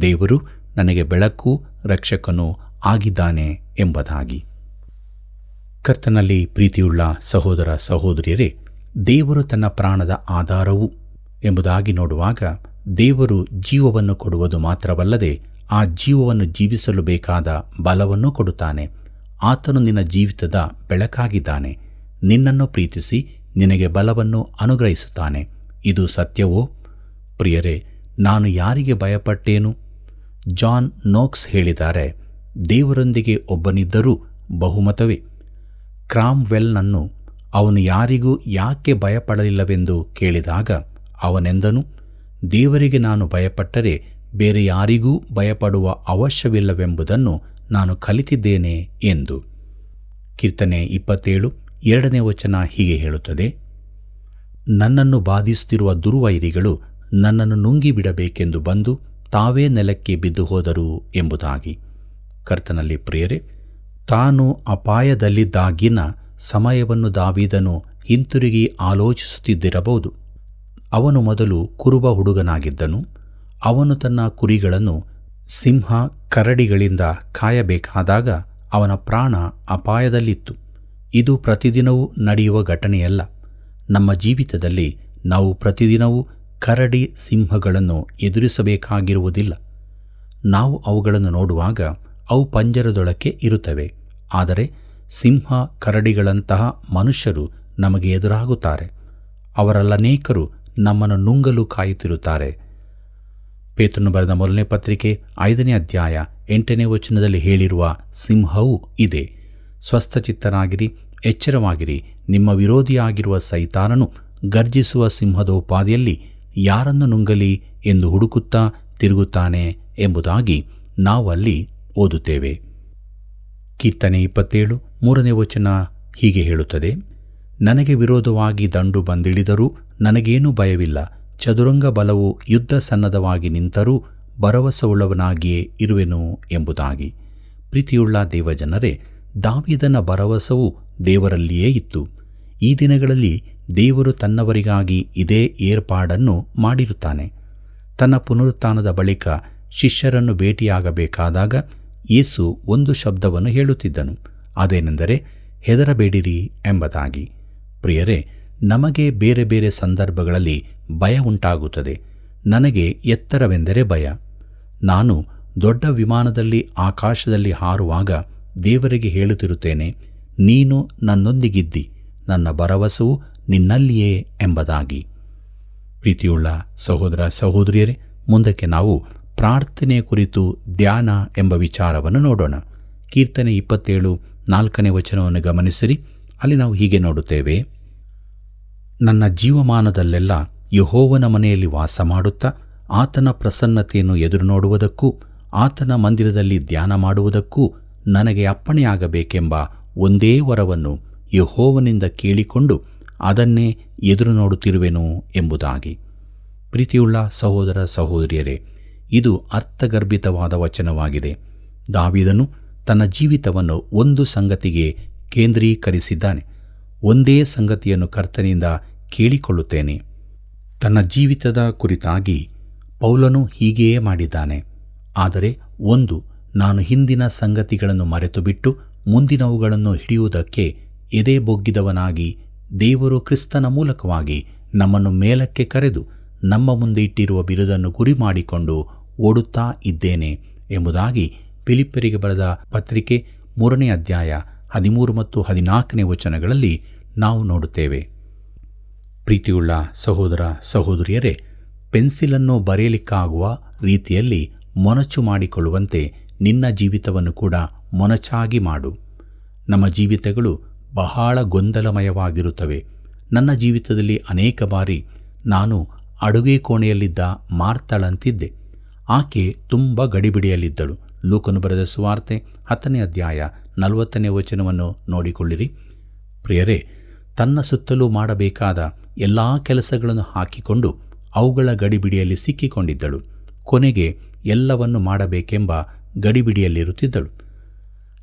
ದೇವರು ನನಗೆ ಬೆಳಕು ರಕ್ಷಕನೂ ಆಗಿದ್ದಾನೆ ಎಂಬುದಾಗಿ. ಕರ್ತನಲ್ಲಿ ಪ್ರೀತಿಯುಳ್ಳ ಸಹೋದರ ಸಹೋದರಿಯರೇ, ದೇವರು ತನ್ನ ಪ್ರಾಣದ ಆಧಾರವು ಎಂಬುದಾಗಿ ನೋಡುವಾಗ ದೇವರು ಜೀವವನ್ನು ಕೊಡುವುದು ಮಾತ್ರವಲ್ಲದೆ ಆ ಜೀವವನ್ನು ಜೀವಿಸಲು ಬೇಕಾದ ಬಲವನ್ನು ಕೊಡುತ್ತಾನೆ. ಆತನು ನಿನ್ನ ಜೀವಿತದ ಬೆಳಕಾಗಿದ್ದಾನೆ. ನಿನ್ನನ್ನು ಪ್ರೀತಿಸಿ ನಿನಗೆ ಬಲವನ್ನು ಅನುಗ್ರಹಿಸುತ್ತಾನೆ. ಇದು ಸತ್ಯವೋ? ಪ್ರಿಯರೇ, ನಾನು ಯಾರಿಗೆ ಭಯಪಟ್ಟೇನು? ಜಾನ್ ನೋಕ್ಸ್ ಹೇಳಿದ್ದಾರೆ, ದೇವರೊಂದಿಗೆ ಒಬ್ಬನಿದ್ದರೂ ಬಹುಮತವೇ. ಕ್ರಾಮ್ವೆಲ್ನನ್ನು ಅವನು ಯಾರಿಗೂ ಯಾಕೆ ಭಯಪಡಲಿಲ್ಲವೆಂದು ಕೇಳಿದಾಗ ಅವನೆಂದನು, ದೇವರಿಗೆ ನಾನು ಭಯಪಟ್ಟರೆ ಬೇರೆ ಯಾರಿಗೂ ಭಯಪಡುವ ಅವಶ್ಯವಿಲ್ಲವೆಂಬುದನ್ನು ನಾನು ಕಲಿತಿದ್ದೇನೆ ಎಂದು. ಕೀರ್ತನೆ 27 2ನೇ ವಚನ ಹೀಗೆ ಹೇಳುತ್ತದೆ: ನನ್ನನ್ನು ಬಾಧಿಸುತ್ತಿರುವ ದುರ್ವೈರಿಗಳು ನನ್ನನ್ನು ನುಂಗಿಬಿಡಬೇಕೆಂದು ಬಂದು ತಾವೇ ನೆಲಕ್ಕೆ ಬಿದ್ದು ಹೋದರು ಎಂಬುದಾಗಿ. ಕರ್ತನಲ್ಲಿ ಪ್ರಿಯರೇ, ತಾನು ಅಪಾಯದಲ್ಲಿದ್ದಾಗಿನ ಸಮಯವನ್ನು ದಾವೀದನು ಹಿಂತಿರುಗಿ ಆಲೋಚಿಸುತ್ತಿದ್ದಿರಬಹುದು. ಅವನು ಮೊದಲು ಕುರುಬ ಹುಡುಗನಾಗಿದ್ದನು. ಅವನು ತನ್ನ ಕುರಿಗಳನ್ನು ಸಿಂಹ ಕರಡಿಗಳಿಂದ ಕಾಯಬೇಕಾದಾಗ ಅವನ ಪ್ರಾಣ ಅಪಾಯದಲ್ಲಿತ್ತು. ಇದು ಪ್ರತಿದಿನವೂ ನಡೆಯುವ ಘಟನೆಯಲ್ಲ. ನಮ್ಮ ಜೀವಿತದಲ್ಲಿ ನಾವು ಪ್ರತಿದಿನವೂ ಕರಡಿ ಸಿಂಹಗಳನ್ನು ಎದುರಿಸಬೇಕಾಗಿರುವುದಿಲ್ಲ. ನಾವು ಅವುಗಳನ್ನು ನೋಡುವಾಗ ಅವು ಪಂಜರದೊಳಕ್ಕೆ ಇರುತ್ತವೆ. ಆದರೆ ಸಿಂಹ ಕರಡಿಗಳಂತಹ ಮನುಷ್ಯರು ನಮಗೆ ಎದುರಾಗುತ್ತಾರೆ. ಅವರಲ್ಲನೇಕರು ನಮ್ಮನ್ನು ನುಂಗಲು ಕಾಯುತ್ತಿರುತ್ತಾರೆ. ಪೇತ್ರನು ಬರೆದ ಮೊದಲನೇ ಪತ್ರಿಕೆ 5ನೇ ಅಧ್ಯಾಯ 8ನೇ ವಚನದಲ್ಲಿ ಹೇಳಿರುವ ಸಿಂಹವೂ ಇದೆ. ಸ್ವಸ್ಥಚಿತ್ತರಾಗಿರಿ, ಎಚ್ಚರವಾಗಿರಿ. ನಿಮ್ಮ ವಿರೋಧಿಯಾಗಿರುವ ಸೈತಾನನು ಗರ್ಜಿಸುವ ಸಿಂಹದೋಪಾದಿಯಲ್ಲಿ ಯಾರನ್ನು ನುಂಗಲಿ ಎಂದು ಹುಡುಕುತ್ತಾ ತಿರುಗುತ್ತಾನೆ ಎಂಬುದಾಗಿ ನಾವು ಅಲ್ಲಿ ಓದುತ್ತೇವೆ. ಕೀರ್ತನೆ 27 3ನೇ ವಚನ ಹೀಗೆ ಹೇಳುತ್ತದೆ: ನನಗೆ ವಿರೋಧವಾಗಿ ದಂಡು ಬಂದಿಳಿದರೂ ನನಗೇನೂ ಭಯವಿಲ್ಲ. ಚದುರಂಗ ಬಲವು ಯುದ್ಧ ಸನ್ನದ್ಧವಾಗಿ ನಿಂತರೂ ಭರವಸೆಯುಳ್ಳವನಾಗಿಯೇ ಇರುವೆನು ಎಂಬುದಾಗಿ. ಪ್ರೀತಿಯುಳ್ಳ ದೇವಜನರೇ, ದಾವೀದನ ಭರವಸವು ದೇವರಲ್ಲಿಯೇ ಇತ್ತು. ಈ ದಿನಗಳಲ್ಲಿ ದೇವರು ತನ್ನವರಿಗಾಗಿ ಇದೇ ಏರ್ಪಾಡನ್ನು ಮಾಡಿರುತ್ತಾನೆ. ತನ್ನ ಪುನರುತ್ಥಾನದ ಬಳಿಕ ಶಿಷ್ಯರನ್ನು ಭೇಟಿಯಾಗಬೇಕಾದಾಗ ಯೇಸು ಒಂದು ಶಬ್ದವನ್ನು ಹೇಳುತ್ತಿದ್ದನು. ಅದೇನೆಂದರೆ, ಹೆದರಬೇಡಿರಿ ಎಂಬುದಾಗಿ. ಪ್ರಿಯರೇ, ನಮಗೆ ಬೇರೆ ಬೇರೆ ಸಂದರ್ಭಗಳಲ್ಲಿ ಭಯ ಉಂಟಾಗುತ್ತದೆ. ನನಗೆ ಎತ್ತರವೆಂದರೆ ಭಯ. ನಾನು ದೊಡ್ಡ ವಿಮಾನದಲ್ಲಿ ಆಕಾಶದಲ್ಲಿ ಹಾರುವಾಗ ದೇವರಿಗೆ ಹೇಳುತ್ತಿರುತ್ತೇನೆ, ನೀನು ನನ್ನೊಂದಿಗಿದ್ದಿ, ನನ್ನ ಭರವಸವು ನಿನ್ನಲ್ಲಿಯೇ ಎಂಬುದಾಗಿ. ಪ್ರೀತಿಯುಳ್ಳ ಸಹೋದರ ಸಹೋದರಿಯರೇ, ಮುಂದಕ್ಕೆ ನಾವು ಪ್ರಾರ್ಥನೆಯ ಕುರಿತು ಧ್ಯಾನ ಎಂಬ ವಿಚಾರವನ್ನು ನೋಡೋಣ. ಕೀರ್ತನೆ 27:4 ಗಮನಿಸಿರಿ. ಅಲ್ಲಿ ನಾವು ಹೀಗೆ ನೋಡುತ್ತೇವೆ: ನನ್ನ ಜೀವಮಾನದಲ್ಲೆಲ್ಲ ಯೆಹೋವನ ಮನೆಯಲ್ಲಿ ವಾಸ ಮಾಡುತ್ತಾ ಆತನ ಪ್ರಸನ್ನತೆಯನ್ನು ಎದುರು ನೋಡುವುದಕ್ಕೂ ಆತನ ಮಂದಿರದಲ್ಲಿ ಧ್ಯಾನ ಮಾಡುವುದಕ್ಕೂ ನನಗೆ ಅಪ್ಪಣೆಯಾಗಬೇಕೆಂಬ ಒಂದೇ ವರವನ್ನು ಯೆಹೋವನಿಂದ ಕೇಳಿಕೊಂಡು ಅದನ್ನೇ ಎದುರು ನೋಡುತ್ತಿರುವೆನು ಎಂಬುದಾಗಿ. ಪ್ರೀತಿಯುಳ್ಳ ಸಹೋದರ ಸಹೋದರಿಯರೇ, ಇದು ಅರ್ಥಗರ್ಭಿತವಾದ ವಚನವಾಗಿದೆ. ದಾವೀದನು ತನ್ನ ಜೀವಿತವನ್ನು ಒಂದು ಸಂಗತಿಗೆ ಕೇಂದ್ರೀಕರಿಸಿದ್ದಾನೆ. ಒಂದೇ ಸಂಗತಿಯನ್ನು ಕರ್ತನಿಂದ ಕೇಳಿಕೊಳ್ಳುತ್ತೇನೆ. ತನ್ನ ಜೀವಿತದ ಕುರಿತಾಗಿ ಪೌಲನು ಹೀಗೆಯೇ ಮಾಡಿದ್ದಾನೆ. ಆದರೆ ನಾನು ಹಿಂದಿನ ಸಂಗತಿಗಳನ್ನು ಮರೆತುಬಿಟ್ಟು ಮುಂದಿನವುಗಳನ್ನು ಹಿಡಿಯುವುದಕ್ಕೆ ಎದೆ ಬೊಗ್ಗಿದವನಾಗಿ ದೇವರು ಕ್ರಿಸ್ತನ ಮೂಲಕವಾಗಿ ನಮ್ಮನ್ನು ಮೇಲಕ್ಕೆ ಕರೆದು ನಮ್ಮ ಮುಂದೆ ಇಟ್ಟಿರುವ ಬಿರುದನ್ನು ಗುರಿ ಮಾಡಿಕೊಂಡು ಓಡುತ್ತಾ ಇದ್ದೇನೆ ಎಂಬುದಾಗಿ ಫಿಲಿಪ್ಪರಿಗೆ ಬರೆದ ಪತ್ರಿಕೆ 3ನೇ ಅಧ್ಯಾಯ 13 ಮತ್ತು 14 ನಾವು ನೋಡುತ್ತೇವೆ. ಪ್ರೀತಿಯುಳ್ಳ ಸಹೋದರ ಸಹೋದರಿಯರೇ, ಪೆನ್ಸಿಲನ್ನು ಬರೆಯಲಿಕ್ಕಾಗುವ ರೀತಿಯಲ್ಲಿ ಮೊನಚು ಮಾಡಿಕೊಳ್ಳುವಂತೆ ನಿನ್ನ ಜೀವಿತವನ್ನು ಕೂಡ ಮೊನಚಾಗಿ ಮಾಡು. ನಮ್ಮ ಜೀವಿತಗಳು ಬಹಳ ಗೊಂದಲಮಯವಾಗಿರುತ್ತವೆ. ನನ್ನ ಜೀವಿತದಲ್ಲಿ ಅನೇಕ ಬಾರಿ ನಾನು ಅಡುಗೆ ಕೋಣೆಯಲ್ಲಿದ್ದ ಮಾರ್ತಳಂತಿದ್ದೆ. ಆಕೆ ತುಂಬ ಗಡಿಬಿಡಿಯಲ್ಲಿದ್ದಳು. ಲೂಕನು ಬರೆದ ಸುವಾರ್ತೆ 10ನೇ ಅಧ್ಯಾಯ 40 ನೋಡಿಕೊಳ್ಳಿರಿ. ಪ್ರಿಯರೇ, ತನ್ನ ಸುತ್ತಲೂ ಮಾಡಬೇಕಾದ ಎಲ್ಲ ಕೆಲಸಗಳನ್ನು ಹಾಕಿಕೊಂಡು ಅವುಗಳ ಗಡಿಬಿಡಿಯಲ್ಲಿ ಸಿಕ್ಕಿಕೊಂಡಿದ್ದಳು. ಕೊನೆಗೆ ಎಲ್ಲವನ್ನು ಮಾಡಬೇಕೆಂಬ ಗಡಿಬಿಡಿಯಲ್ಲಿರುತ್ತಿದ್ದಳು.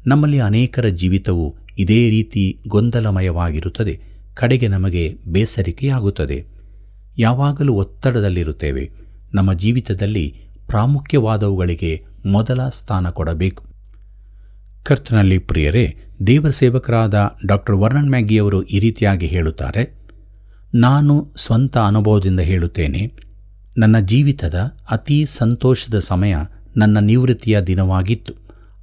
ನಮ್ಮಲ್ಲಿ ಅನೇಕರ ಜೀವಿತವು ಇದೇ ರೀತಿ ಗೊಂದಲಮಯವಾಗಿರುತ್ತದೆ. ಕಡೆಗೆ ನಮಗೆ ಬೇಸರಿಕೆಯಾಗುತ್ತದೆ. ಯಾವಾಗಲೂ ಒತ್ತಡದಲ್ಲಿರುತ್ತೇವೆ. ನಮ್ಮ ಜೀವಿತದಲ್ಲಿ ಪ್ರಾಮುಖ್ಯವಾದವುಗಳಿಗೆ ಮೊದಲ ಸ್ಥಾನ ಕೊಡಬೇಕು. ಕರ್ತನಲ್ಲಿ ಪ್ರಿಯರೇ, ದೇವರ ಸೇವಕರಾದ ಡಾಕ್ಟರ್ ವರ್ನನ್ ಮ್ಯಾಗಿಯವರು ಈ ರೀತಿಯಾಗಿ ಹೇಳುತ್ತಾರೆ: ನಾನು ಸ್ವಂತ ಅನುಭವದಿಂದ ಹೇಳುತ್ತೇನೆ, ನನ್ನ ಜೀವಿತದ ಅತೀ ಸಂತೋಷದ ಸಮಯ ನನ್ನ ನಿವೃತ್ತಿಯ ದಿನವಾಗಿತ್ತು.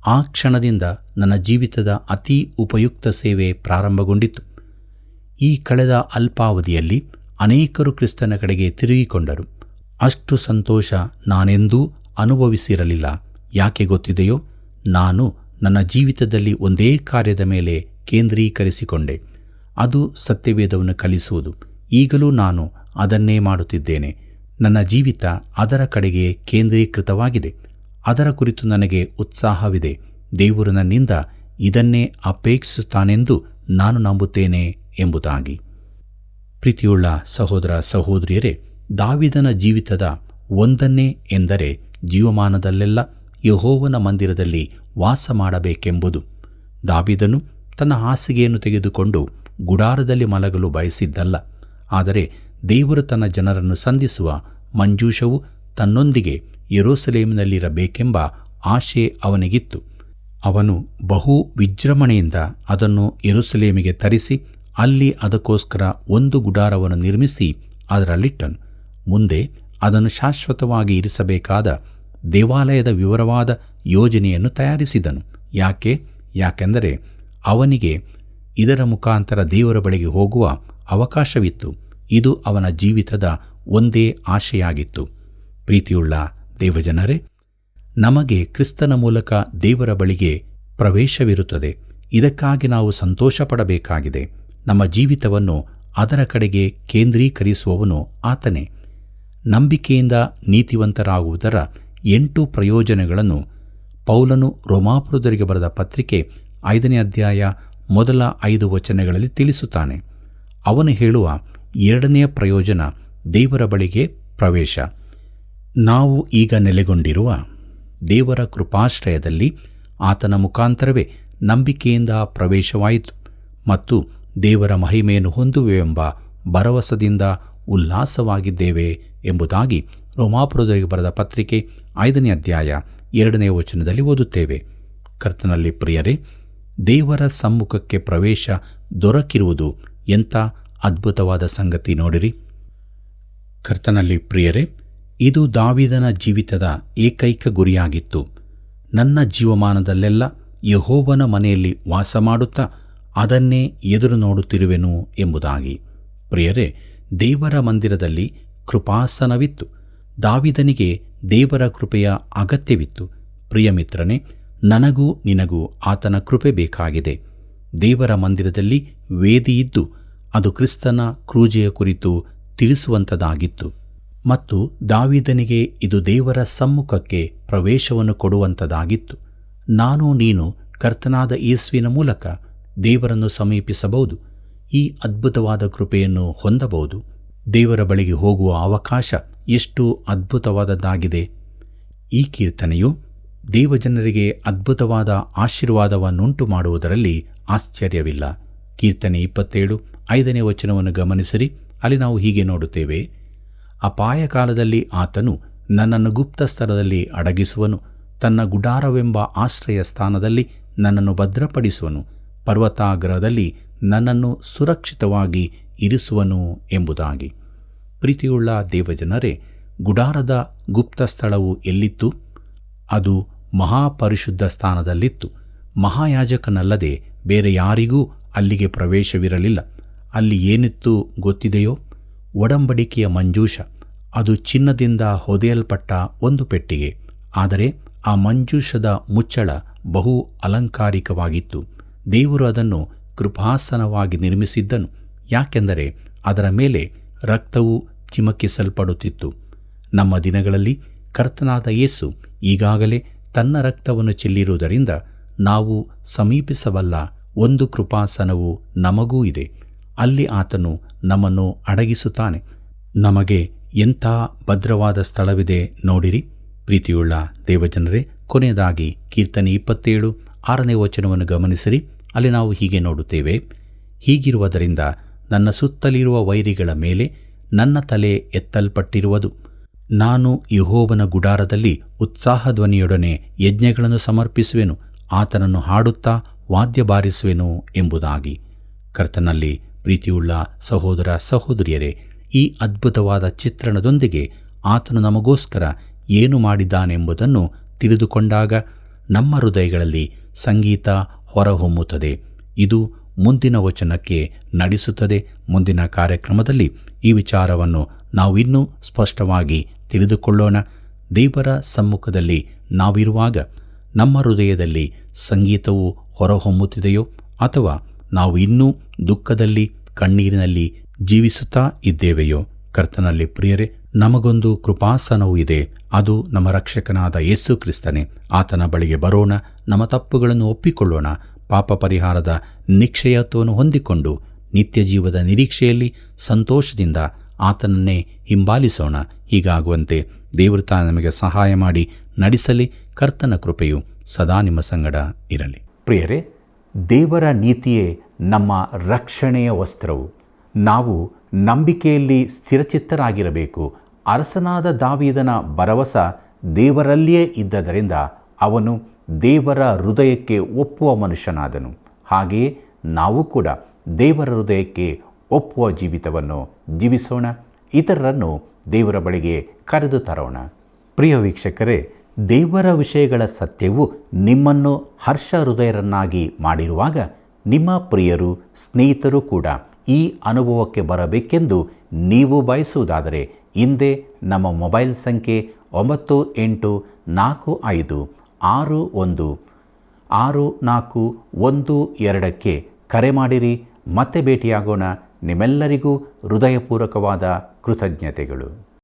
ಆ ಕ್ಷಣದಿಂದ ನನ್ನ ಜೀವಿತದ ಅತೀ ಉಪಯುಕ್ತ ಸೇವೆ ಪ್ರಾರಂಭಗೊಂಡಿತು. ಈ ಕಳೆದ ಅಲ್ಪಾವಧಿಯಲ್ಲಿ ಅನೇಕರು ಕ್ರಿಸ್ತನ ಕಡೆಗೆ ತಿರುಗಿಕೊಂಡರು. ಅಷ್ಟು ಸಂತೋಷ ನಾನೆಂದೂ ಅನುಭವಿಸಿರಲಿಲ್ಲ. ಯಾಕೆ ಗೊತ್ತಿದೆಯೋ? ನಾನು ನನ್ನ ಜೀವಿತದಲ್ಲಿ ಒಂದೇ ಕಾರ್ಯದ ಮೇಲೆ ಕೇಂದ್ರೀಕರಿಸಿಕೊಂಡೆ. ಅದು ಸತ್ಯವೇದವನ್ನು ಕಲಿಸುವುದು. ಈಗಲೂ ನಾನು ಅದನ್ನೇ ಮಾಡುತ್ತಿದ್ದೇನೆ. ನನ್ನ ಜೀವಿತ ಅದರ ಕಡೆಗೆ ಕೇಂದ್ರೀಕೃತವಾಗಿದೆ. ಅದರ ಕುರಿತು ನನಗೆ ಉತ್ಸಾಹವಿದೆ. ದೇವರು ನನ್ನಿಂದ ಇದನ್ನೇ ಅಪೇಕ್ಷಿಸುತ್ತಾನೆಂದು ನಾನು ನಂಬುತ್ತೇನೆ ಎಂಬುದಾಗಿ. ಪ್ರೀತಿಯುಳ್ಳ ಸಹೋದರ ಸಹೋದರಿಯರೇ, ದಾವೀದನ ಜೀವಿತದ ಒಂದನ್ನೇ ಎಂದರೆ ಜೀವಮಾನದಲ್ಲೆಲ್ಲ ಯೆಹೋವನ ಮಂದಿರದಲ್ಲಿ ವಾಸ ಮಾಡಬೇಕೆಂಬುದು. ದಾವೀದನು ತನ್ನ ಹಾಸಿಗೆಯನ್ನು ತೆಗೆದುಕೊಂಡು ಗುಡಾರದಲ್ಲಿ ಮಲಗಲು ಬಯಸಿದ್ದಲ್ಲ. ಆದರೆ ದೇವರು ತನ್ನ ಜನರನ್ನು ಸಂಧಿಸುವ ಮಂಜೂಷವು ತನ್ನೊಂದಿಗೆ ಯೆರೂಸಲೇಮಿನಲ್ಲಿರಬೇಕೆಂಬ ಆಶೆ ಅವನಿಗಿತ್ತು. ಅವನು ಬಹು ವಿಜೃಂಭಣೆಯಿಂದ ಅದನ್ನು ಯೆರೂಸಲೇಮಿಗೆ ತರಿಸಿ ಅಲ್ಲಿ ಅದಕ್ಕೋಸ್ಕರ ಒಂದು ಗುಡಾರವನ್ನು ನಿರ್ಮಿಸಿ ಅದರಲ್ಲಿಟ್ಟನು. ಮುಂದೆ ಅದನ್ನು ಶಾಶ್ವತವಾಗಿ ಇರಿಸಬೇಕಾದ ದೇವಾಲಯದ ವಿವರವಾದ ಯೋಜನೆಯನ್ನು ತಯಾರಿಸಿದನು. ಯಾಕೆಂದರೆ ಅವನಿಗೆ ಇದರ ಮುಖಾಂತರ ದೇವರ ಬಳಿಗೆ ಹೋಗುವ ಅವಕಾಶವಿತ್ತು. ಇದು ಅವನ ಜೀವಿತದ ಒಂದೇ ಆಶೆಯಾಗಿತ್ತು. ಪ್ರೀತಿಯುಳ್ಳ ದೇವಜನರೇ, ನಮಗೆ ಕ್ರಿಸ್ತನ ಮೂಲಕ ದೇವರ ಬಳಿಗೆ ಪ್ರವೇಶವಿರುತ್ತದೆ. ಇದಕ್ಕಾಗಿ ನಾವು ಸಂತೋಷಪಡಬೇಕಾಗಿದೆ. ನಮ್ಮ ಜೀವಿತವನ್ನು ಅದರ ಕಡೆಗೆ ಕೇಂದ್ರೀಕರಿಸುವವನು ಆತನೇ. ನಂಬಿಕೆಯಿಂದ ನೀತಿವಂತರಾಗುವುದರ 8 ಪ್ರಯೋಜನಗಳನ್ನು ಪೌಲನು ರೋಮಾಪುರದವರಿಗೆ ಬರೆದ ಪತ್ರಿಕೆ 5ನೇ ಅಧ್ಯಾಯ ಮೊದಲ 5 ತಿಳಿಸುತ್ತಾನೆ. ಅವನು ಹೇಳುವ 2ನೆಯ ಪ್ರಯೋಜನ ದೇವರ ಬಳಿಗೆ ಪ್ರವೇಶ. ನಾವು ಈಗ ನೆಲೆಗೊಂಡಿರುವ ದೇವರ ಕೃಪಾಶ್ರಯದಲ್ಲಿ ಆತನ ಮುಖಾಂತರವೇ ನಂಬಿಕೆಯಿಂದ ಪ್ರವೇಶವಾಯಿತು ಮತ್ತು ದೇವರ ಮಹಿಮೆಯನ್ನು ಹೊಂದುವೆವೆಂಬ ಭರವಸದಿಂದ ಉಲ್ಲಾಸವಾಗಿದ್ದೇವೆ ಎಂಬುದಾಗಿ ರೋಮಾಪುರದವರಿಗೆ ಬರೆದ ಪತ್ರಿಕೆ 5ನೇ ಅಧ್ಯಾಯ 2ನೇ ವಚನದಲ್ಲಿ ಓದುತ್ತೇವೆ. ಕರ್ತನಲ್ಲಿ ಪ್ರಿಯರೇ, ದೇವರ ಸಮ್ಮುಖಕ್ಕೆ ಪ್ರವೇಶ ದೊರಕಿರುವುದು ಎಂಥ ಅದ್ಭುತವಾದ ಸಂಗತಿ ನೋಡಿರಿ. ಕರ್ತನಲ್ಲಿ ಪ್ರಿಯರೇ, ಇದು ದಾವೀದನ ಜೀವಿತದ ಏಕೈಕ ಗುರಿಯಾಗಿತ್ತು. ನನ್ನ ಜೀವಮಾನದಲ್ಲೆಲ್ಲ ಯೆಹೋವನ ಮನೆಯಲ್ಲಿ ವಾಸ ಮಾಡುತ್ತಾ ಅದನ್ನೇ ಎದುರು ನೋಡುತ್ತಿರುವೆನು ಎಂಬುದಾಗಿ. ಪ್ರಿಯರೇ, ದೇವರ ಮಂದಿರದಲ್ಲಿ ಕೃಪಾಸನವಿತ್ತು. ದಾವೀದನಿಗೆ ದೇವರ ಕೃಪೆಯ ಅಗತ್ಯವಿತ್ತು. ಪ್ರಿಯ ಮಿತ್ರನೇ, ನನಗೂ ನಿನಗೂ ಆತನ ಕೃಪೆ ಬೇಕಾಗಿದೆ. ದೇವರ ಮಂದಿರದಲ್ಲಿ ವೇದಿಯಿದ್ದು ಅದು ಕ್ರಿಸ್ತನ ಕ್ರೂಜೆಯ ಕುರಿತು ತಿಳಿಸುವಂಥದ್ದಾಗಿತ್ತು ಮತ್ತು ದಾವೀದನಿಗೆ ಇದು ದೇವರ ಸಮ್ಮುಖಕ್ಕೆ ಪ್ರವೇಶವನ್ನು ಕೊಡುವಂಥದ್ದಾಗಿತ್ತು. ನಾನು ನೀನು ಕರ್ತನಾದ ಯೇಸುವಿನ ಮೂಲಕ ದೇವರನ್ನು ಸಮೀಪಿಸಬಹುದು. ಈ ಅದ್ಭುತವಾದ ಕೃಪೆಯನ್ನು ಹೊಂದಬಹುದು. ದೇವರ ಬಳಿಗೆ ಹೋಗುವ ಅವಕಾಶ ಎಷ್ಟು ಅದ್ಭುತವಾದದ್ದಾಗಿದೆ. ಈ ಕೀರ್ತನೆಯು ದೇವಜನರಿಗೆ ಅದ್ಭುತವಾದ ಆಶೀರ್ವಾದವನ್ನುಂಟು ಮಾಡುವುದರಲ್ಲಿ ಆಶ್ಚರ್ಯವಿಲ್ಲ. ಕೀರ್ತನೆ 27 5ನೇ ವಚನವನ್ನು ಗಮನಿಸಿರಿ. ಅಲ್ಲಿ ನಾವು ಹೀಗೆ ನೋಡುತ್ತೇವೆ: ಅಪಾಯ ಕಾಲದಲ್ಲಿ ಆತನು ನನ್ನನ್ನು ಗುಪ್ತ ಸ್ಥಳದಲ್ಲಿ ಅಡಗಿಸುವನು, ತನ್ನ ಗುಡಾರವೆಂಬ ಆಶ್ರಯ ಸ್ಥಾನದಲ್ಲಿ ನನ್ನನ್ನು ಭದ್ರಪಡಿಸುವನು, ಪರ್ವತಾಗ್ರಹದಲ್ಲಿ ನನ್ನನ್ನು ಸುರಕ್ಷಿತವಾಗಿ ಇರಿಸುವನು ಎಂಬುದಾಗಿ. ಪ್ರೀತಿಯುಳ್ಳ ದೇವಜನರೇ, ಗುಡಾರದ ಗುಪ್ತ ಸ್ಥಳವು ಎಲ್ಲಿತ್ತು? ಅದು ಮಹಾಪರಿಶುದ್ಧ ಸ್ಥಾನದಲ್ಲಿತ್ತು. ಮಹಾಯಾಜಕನಲ್ಲದೆ ಬೇರೆ ಯಾರಿಗೂ ಅಲ್ಲಿಗೆ ಪ್ರವೇಶವಿರಲಿಲ್ಲ. ಅಲ್ಲಿ ಏನಿತ್ತು ಗೊತ್ತಿದೆಯೋ? ಒಡಂಬಡಿಕೆಯ ಮಂಜೂಷ. ಅದು ಚಿನ್ನದಿಂದ ಹೊದೆಯಲ್ಪಟ್ಟ ಒಂದು ಪೆಟ್ಟಿಗೆ. ಆದರೆ ಆ ಮಂಜೂಷದ ಮುಚ್ಚಳ ಬಹು ಅಲಂಕಾರಿಕವಾಗಿತ್ತು. ದೇವರು ಅದನ್ನು ಕೃಪಾಸನವಾಗಿ ನಿರ್ಮಿಸಿದ್ದನು. ಯಾಕೆಂದರೆ ಅದರ ಮೇಲೆ ರಕ್ತವು ಚಿಮುಕಿಸಲ್ಪಡುತ್ತಿತ್ತು. ನಮ್ಮ ದಿನಗಳಲ್ಲಿ ಕರ್ತನಾದ ಯೇಸು ಈಗಾಗಲೇ ತನ್ನ ರಕ್ತವನ್ನು ಚೆಲ್ಲಿರುವುದರಿಂದ ನಾವು ಸಮೀಪಿಸಬಲ್ಲ ಒಂದು ಕೃಪಾಸನವು ನಮಗೂ ಇದೆ. ಅಲ್ಲಿ ಆತನು ನಮ್ಮನ್ನು ಅಡಗಿಸುತ್ತಾನೆ. ನಮಗೆ ಎಂಥ ಭದ್ರವಾದ ಸ್ಥಳವಿದೆ ನೋಡಿರಿ. ಪ್ರೀತಿಯುಳ್ಳ ದೇವಜನರೇ, ಕೊನೆಯದಾಗಿ ಕೀರ್ತನೆ 27 6ನೇ ವಚನವನ್ನು ಗಮನಿಸಿರಿ. ಅಲ್ಲಿ ನಾವು ಹೀಗೆ ನೋಡುತ್ತೇವೆ: ಹೀಗಿರುವುದರಿಂದ ನನ್ನ ಸುತ್ತಲಿರುವ ವೈರಿಗಳ ಮೇಲೆ ನನ್ನ ತಲೆ ಎತ್ತಲ್ಪಟ್ಟಿರುವುದು. ನಾನು ಯೆಹೋವನ ಗುಡಾರದಲ್ಲಿ ಉತ್ಸಾಹಧ್ವನಿಯೊಡನೆ ಯಜ್ಞಗಳನ್ನು ಸಮರ್ಪಿಸುವೆನು, ಆತನನ್ನು ಹಾಡುತ್ತಾ ವಾದ್ಯ ಬಾರಿಸುವೆನು ಎಂಬುದಾಗಿ. ಕರ್ತನಲ್ಲಿ ಪ್ರೀತಿಯುಳ್ಳ ಸಹೋದರ ಸಹೋದರಿಯರೇ, ಈ ಅದ್ಭುತವಾದ ಚಿತ್ರಣದೊಂದಿಗೆ ಆತನು ನಮಗೋಸ್ಕರ ಏನು ಮಾಡಿದ್ದಾನೆಂಬುದನ್ನು ತಿಳಿದುಕೊಂಡಾಗ ನಮ್ಮ ಹೃದಯಗಳಲ್ಲಿ ಸಂಗೀತ ಹೊರಹೊಮ್ಮುತ್ತದೆ. ಇದು ಮುಂದಿನ ವಚನಕ್ಕೆ ನಡೆಸುತ್ತದೆ. ಮುಂದಿನ ಕಾರ್ಯಕ್ರಮದಲ್ಲಿ ಈ ವಿಚಾರವನ್ನು ನಾವು ಇನ್ನೂ ಸ್ಪಷ್ಟವಾಗಿ ತಿಳಿದುಕೊಳ್ಳೋಣ. ದೇವರ ಸಮ್ಮುಖದಲ್ಲಿ ನಾವಿರುವಾಗ ನಮ್ಮ ಹೃದಯದಲ್ಲಿ ಸಂಗೀತವು ಹೊರಹೊಮ್ಮುತ್ತಿದೆಯೋ, ಅಥವಾ ನಾವು ಇನ್ನೂ ದುಃಖದಲ್ಲಿ ಕಣ್ಣೀರಿನಲ್ಲಿ ಜೀವಿಸುತ್ತಾ ಇದ್ದೇವೆಯೋ? ಕರ್ತನಲ್ಲಿ ಪ್ರಿಯರೇ, ನಮಗೊಂದು ಕೃಪಾಸನವೂ ಇದೆ. ಅದು ನಮ್ಮ ರಕ್ಷಕನಾದ ಯೇಸು ಕ್ರಿಸ್ತನೇ. ಆತನ ಬಳಿಗೆ ಬರೋಣ, ನಮ್ಮ ತಪ್ಪುಗಳನ್ನು ಒಪ್ಪಿಕೊಳ್ಳೋಣ, ಪಾಪ ಪರಿಹಾರದ ನಿಶ್ಚಯತ್ವವನ್ನು ಹೊಂದಿಕೊಂಡು ನಿತ್ಯ ಜೀವದ ನಿರೀಕ್ಷೆಯಲ್ಲಿ ಸಂತೋಷದಿಂದ ಆತನನ್ನೇ ಹಿಂಬಾಲಿಸೋಣ. ಹೀಗಾಗುವಂತೆ ದೇವರು ನಮಗೆ ಸಹಾಯ ಮಾಡಿ ನಡೆಸಲಿ. ಕರ್ತನ ಕೃಪೆಯು ಸದಾ ನಿಮ್ಮ ಸಂಗಡ ಇರಲಿ. ಪ್ರಿಯರೇ, ದೇವರ ನೀತಿಯೇ ನಮ್ಮ ರಕ್ಷಣೆಯ ವಸ್ತ್ರವು. ನಾವು ನಂಬಿಕೆಯಲ್ಲಿ ಸ್ಥಿರಚಿತ್ತರಾಗಿರಬೇಕು. ಅರಸನಾದ ದಾವೀದನ ಭರವಸೆ ದೇವರಲ್ಲಿಯೇ ಇದ್ದದರಿಂದ ಅವನು ದೇವರ ಹೃದಯಕ್ಕೆ ಒಪ್ಪುವ ಮನುಷ್ಯನಾದನು. ಹಾಗೆಯೇ ನಾವು ಕೂಡ ದೇವರ ಹೃದಯಕ್ಕೆ ಒಪ್ಪುವ ಜೀವಿತವನ್ನು ಜೀವಿಸೋಣ. ಇತರರನ್ನು ದೇವರ ಬಳಿಗೆ ಕರೆದು ತರೋಣ. ಪ್ರಿಯ ವೀಕ್ಷಕರೇ, ದೇವರ ವಿಷಯಗಳ ಸತ್ಯವು ನಿಮ್ಮನ್ನು ಹರ್ಷ ಹೃದಯರನ್ನಾಗಿ ಮಾಡಿರುವಾಗ ನಿಮ್ಮ ಪ್ರಿಯರು, ಸ್ನೇಹಿತರು ಕೂಡ ಈ ಅನುಭವಕ್ಕೆ ಬರಬೇಕೆಂದು ನೀವು ಬಯಸುವುದಾದರೆ ಹಿಂದೆ ನಮ್ಮ ಮೊಬೈಲ್ ಸಂಖ್ಯೆ 9845616412ಕ್ಕೆ ಕರೆ ಮಾಡಿರಿ. ಮತ್ತೆ ಭೇಟಿಯಾಗೋಣ. ನಿಮ್ಮೆಲ್ಲರಿಗೂ ಹೃದಯಪೂರ್ವಕವಾದ ಕೃತಜ್ಞತೆಗಳು.